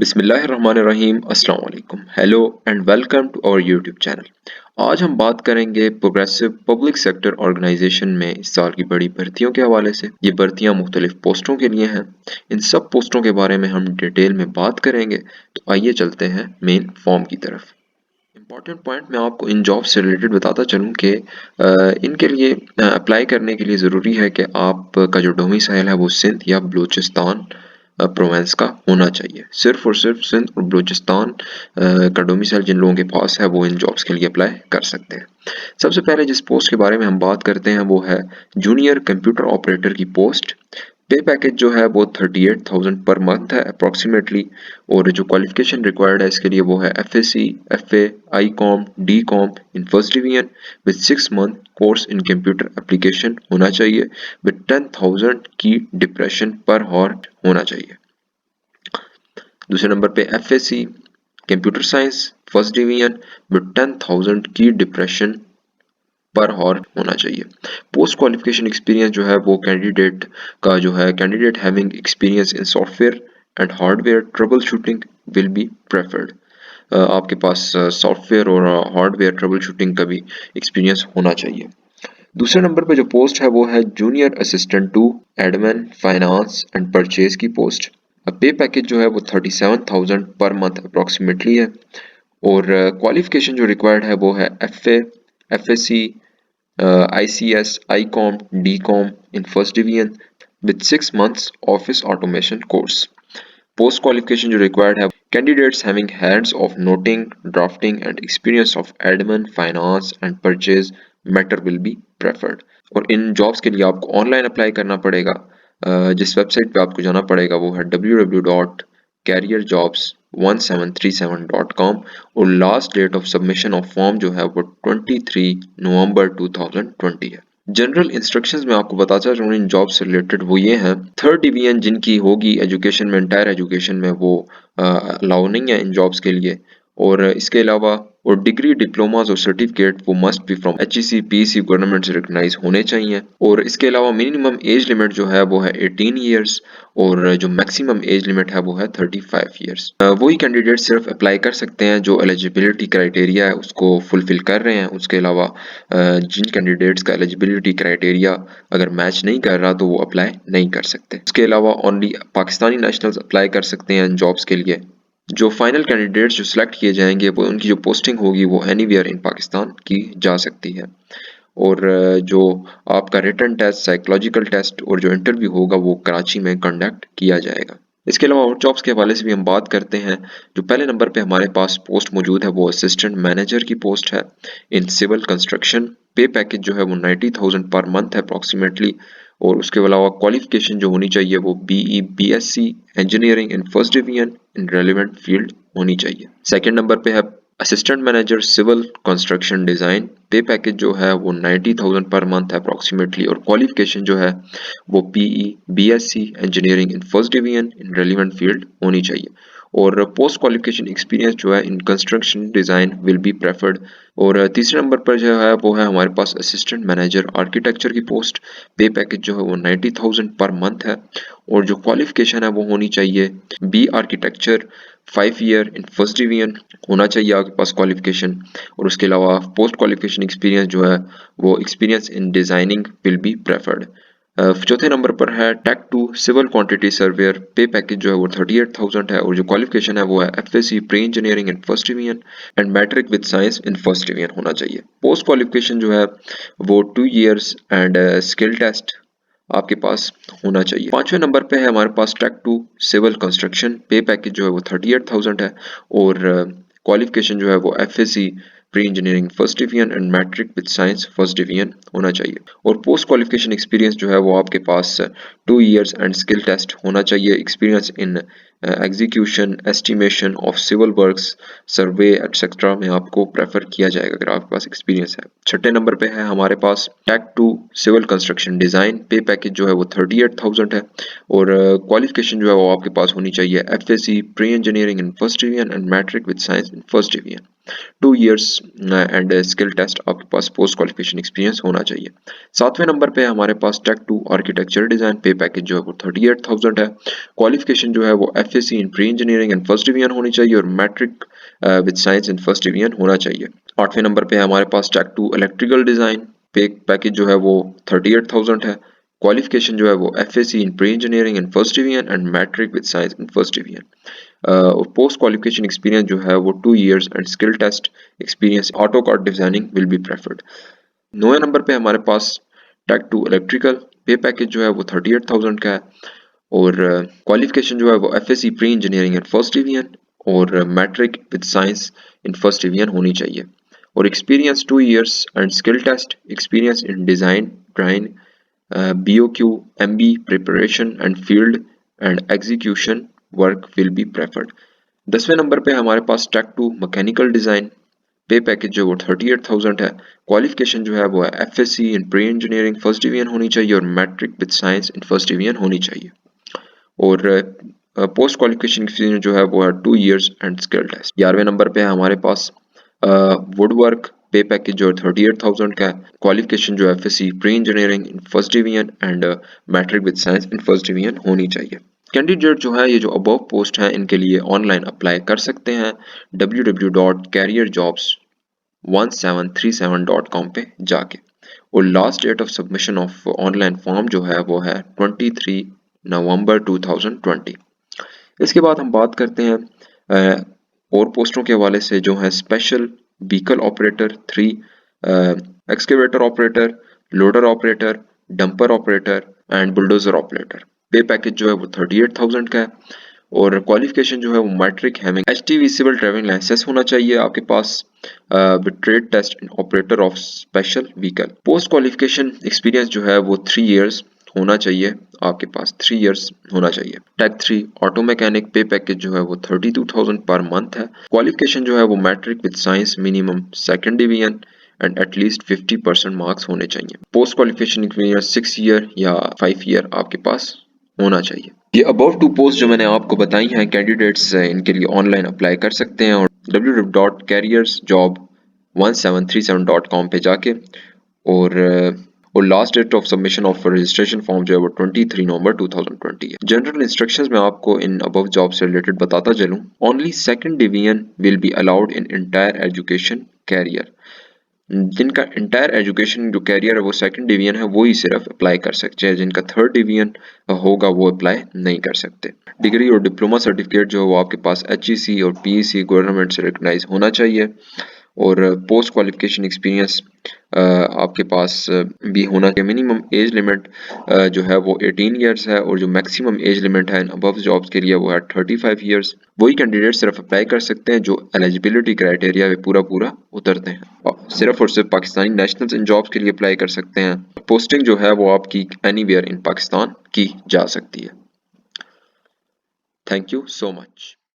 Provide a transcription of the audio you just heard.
बिस्मिल्लाहिर्रहमानिर्रहीम अस्सलाम वालेकुम hello and welcome to our YouTube channel. आज हम बात करेंगे प्रोग्रेसिव पब्लिक सेक्टर ऑर्गेनाइजेशन में इस साल की बड़ी भर्तियों के हवाले से। ये भर्तियां मुख्तलिफ पोस्टों के लिए हैं। इन सब पोस्टों के बारे में हम डिटेल में बात करेंगे। तो आइए चलते हैं मेन फॉर्म की तरफ। इम्पॉर्टेंट पॉइंट मैं आपको इन जॉब से रिलेटेड बताता चलूँ कि इनके लिए अप्लाई करने के लिए ज़रूरी है कि आपका जो डोमिसाइल है वो सिंध या बलूचिस्तान प्रोविंस का होना चाहिए। सिर्फ और सिर्फ सिंध और बलूचिस्तान का डोमिसाइल जिन लोगों के पास है वो इन जॉब्स के लिए अप्लाई कर सकते हैं। सबसे पहले जिस पोस्ट के बारे में हम बात करते हैं वो है जूनियर कंप्यूटर ऑपरेटर की पोस्ट। पे पैकेज जो है वो 38,000 पर मंथ है अप्रॉक्सीमेटली। और जो क्वालिफिकेशन रिक्वायर्ड है इसके लिए वो है FSc, FA, I com, D com in first division with 6 month course in computer application होना चाहिए विद 10,000 की डिप्रेशन पर हॉर होना चाहिए। दूसरे नंबर पे FSc computer science first division with 10,000 की डिप्रेशन पर हॉर होना चाहिए। पोस्ट क्वालिफिकेशन एक्सपीरियंस जो है वो कैंडिडेट का जो है candidate having experience in software and hardware trouble shooting will be preferred. आपके पास सॉफ्टवेयर और हार्डवेयर ट्रबल शूटिंग का भी एक्सपीरियंस होना चाहिए। दूसरे नंबर पे जो पोस्ट है वो है junior assistant to admin finance and purchase की पोस्ट। पे पैकेज जो है वो 37,000 पर मंथ अप्रॉक्सीमेटली है। और क्वालिफिकेशन जो रिक्वायर्ड है वो है FA, FSc, ICS, ICOM, DCOM in first division with 6 months office automation course. Post qualification जो required है candidates having hands of noting, drafting and experience of admin, finance and purchase matter will be preferred. और इन jobs के लिए आपको online apply करना पड़ेगा। जिस website पे आपको जाना पड़ेगा वो है www.careerjobs1737.com और last date of submission of form जो है वो 23 नवंबर 2020 है। जनरल इंस्ट्रक्शंस में आपको बताता चलूँ इन जॉब से रिलेटेड वो ये हैं। थर्ड डिवीजन जिनकी होगी एजुकेशन में, इंटायर एजुकेशन में, वो अलाउ नहीं है इन जॉब्स के लिए। और इसके अलावा और डिग्री, डिप्लोमास और सर्टिफिकेट वो must be from HEC, PEC government से रिकॉग्नाइज होने चाहिए। और इसके अलावा मिनिमम एज लिमिट जो है वो है 18 ईयर्स और जो मैक्सिमम एज लिमिट है वो है 35 ईयर्स। वही कैंडिडेट सिर्फ अप्लाई कर सकते हैं जो एलिजिबिलिटी क्राइटेरिया है उसको फुलफिल कर रहे हैं। उसके अलावा जिन कैंडिडेट्स का एलिजिबिलिटी क्राइटेरिया अगर मैच नहीं कर रहा तो वो अप्लाई नहीं कर सकते। इसके अलावा ओनली पाकिस्तानी नेशनल्स अप्लाई कर सकते हैं इन जॉब्स के लिए। जो फाइनल कैंडिडेट्स जो सिलेक्ट किए जाएंगे वो उनकी जो पोस्टिंग होगी वो एनीवेयर इन पाकिस्तान की जा सकती है। और जो आपका रिटन टेस्ट, साइकोलॉजिकल टेस्ट और जो इंटरव्यू होगा वो कराची में कंडक्ट किया जाएगा। इसके अलावा और जॉब्स के हवाले से भी हम बात करते हैं। जो पहले नंबर पे हमारे पास पोस्ट मौजूद है वो असिस्टेंट मैनेजर की पोस्ट है इन सिविल कंस्ट्रक्शन। पे पैकेज जो है वो 90,000 पर मंथ है अप्रॉक्सीमेटली। और उसके अलावा क्वालिफिकेशन जो होनी चाहिए वो BE BSc engineering in first division in relevant field होनी चाहिए। सेकंड नंबर पे है assistant manager civil construction design. Pay package जो है वो 90,000 पर मंथ है अप्रॉक्सीमेटली। और क्वालिफिकेशन जो है वो PE BSc engineering in first division in relevant field होनी चाहिए। और पोस्ट क्वालिफिकेशन एक्सपीरियंस जो है in construction design will be preferred. और तीसरे नंबर पर जो है वो है हमारे पास असिस्टेंट मैनेजर आर्किटेक्चर की पोस्ट। पे पैकेज जो है वो 90,000 पर मंथ है। और जो क्वालिफिकेशन है वो होनी चाहिए B architecture 5 year in first division होना चाहिए आपके पास क्वालिफिकेशन। और उसके अलावा पोस्ट क्वालिफिकेशन एक्सपीरियंस जो है वो experience in designing will be preferred. चौथे नंबर पर है tech two civil quantity surveyor. Pay package जो है वो 38,000 है। और जो क्वालिफिकेशन है वो है FSc pre engineering in first division and matric with science in first division होना चाहिए। पोस्ट क्वालिफिकेशन जो है वो 2 ईयर्स एंड स्किल टेस्ट आपके पास होना चाहिए। पांचवें नंबर पे है हमारे पास टेक टू सिविल कंस्ट्रक्शन। पे पैकेज जो है वो 38,000 है। और क्वालिफिकेशन जो है वो FSc pre engineering first division and matric with science first division होना चाहिए। और पोस्ट क्वालिफिकेशन एक्सपीरियंस जो है वो आपके पास 2 ईयर्स एंड स्किल टेस्ट होना चाहिए। Experience in execution, estimation of civil works, survey etcetera में आपको प्रेफर किया जाएगा अगर आपके पास एक्सपीरियंस है। छठे नंबर पे है हमारे पास tech two civil construction design. Pay package जो है वो 38,000 है। और क्वालिफिकेशन जो है वो आपके पास होनी चाहिए FSc pre engineering in first division and matric with science in first division. 2 years and skill test आपके पास पोस्ट क्वालिफिकेशन एक्सपीरियंस होना चाहिए। 7वें नंबर पे हमारे पास tech 2 architecture design, pay package जो है वो 38,000 है। क्वालिफिकेशन जो है वो FSc in pre engineering and first division होनी चाहिए और matric with science in first division होना चाहिए। 8वें नंबर पे हमारे पास tech 2 electrical design, pay package जो है वो 38,000 है। क्वालिफिकेशन जो है वो FSc in pre engineering and first division and matric with science in first division. Post qualification experience जो है वो 2 years and skill test experience AutoCAD designing will be preferred. 9वें नंबर पे हमारे पास टेक 2 इलेक्ट्रिकल, पे पैकेज जो है वो 38,000 का है और क्वालिफिकेशन जो है वो FSc pre engineering and first division और matric with science in first division होनी चाहिए और experience 2 years and skill test experience in design, drawing, BOQ, MB preparation and field and execution work will be preferred। 10वें number पे हमारे पास tech 2 mechanical design, pay package जो वो 38,000 है। क्वालिफिकेशन जो है वो FSc in pre engineering first division होनी चाहिए और matric with science in first division होनी चाहिए और पोस्ट क्वालिफिकेशन एक्सपीरियंस जो है वो है 2 इयर्स एंड स्किल टेस्ट। 11वें नंबर पे हमारे पास वुड वर्क, पे पैकेज जो 38,000 का है। क्वालिफिकेशन जो है FSc pre engineering in first division and matric with science in first division होनी चाहिए। कैंडिडेट जो है ये जो अबव पोस्ट है इनके लिए ऑनलाइन अप्लाई कर सकते हैं www.careerjobs1737.com पे जाके और last date of submission of online form जो है वो है 23 नवंबर 2020। इसके बाद हम बात करते हैं और पोस्टों के हवाले से जो है special vehicle operator 3, excavator operator, loader operator, dumper operator and bulldozer operator. पे पैकेज जो है वो 38,000 का है और क्वालिफिकेशन जो है वो matric having HTV civil driving licence होना चाहिए आपके पास with trade test operator of special vehicle. Post qualification experience जो है वो 3 इयर्स होना चाहिए आपके पास, 3 इयर्स होना चाहिए। टेक 3 ऑटो मैकेनिक, पे पैकेज जो है वो 32,000 पर मंथ है। क्वालिफिकेशन जो है वो matric with science minimum second division and at least 50% marks होने चाहिए। पोस्ट क्वालिफिकेशन एक्सपीरियंस 6 ईयर या 5 ईयर आपके पास होना चाहिए। ये अबव 2 पोस्ट जो मैंने आपको बताई हैं कैंडिडेट्स इनके लिए ऑनलाइन अप्लाई कर सकते हैं और www.careersjob1737.com पे जाके और last date of submission of registration form जो है वो 23 नवंबर 2020 है। जनरल इंस्ट्रक्शंस में आपको इन अबव जॉब से रिलेटेड बताता चलूं। Only second division will be allowed in entire education career. जिनका इंटायर एजुकेशन जो कैरियर है वो सेकंड डिवीजन है वो ही सिर्फ अप्लाई कर सकते हैं, जिनका थर्ड डिवीजन होगा वो अप्लाई नहीं कर सकते। डिग्री और डिप्लोमा सर्टिफिकेट जो है वो आपके पास HEC और PEC गवर्नमेंट से रिकग्नाइज होना चाहिए और पोस्ट क्वालिफिकेशन एक्सपीरियंस आपके पास भी होना चाहिए। मिनिमम एज लिमिट जो है वो 18 इयर्स है और जो मैक्सिमम एज लिमिट है इन अबव जॉब्स के लिए वो है 35 इयर्स। वही कैंडिडेट सिर्फ अप्लाई कर सकते हैं जो एलिजिबिलिटी क्राइटेरिया पे पूरा उतरते हैं और सिर्फ पाकिस्तानी नेशनल्स इन जॉब्स के लिए अप्लाई कर सकते हैं। पोस्टिंग जो है वो आपकी एनीवेयर इन पाकिस्तान की जा सकती है। Thank you so much.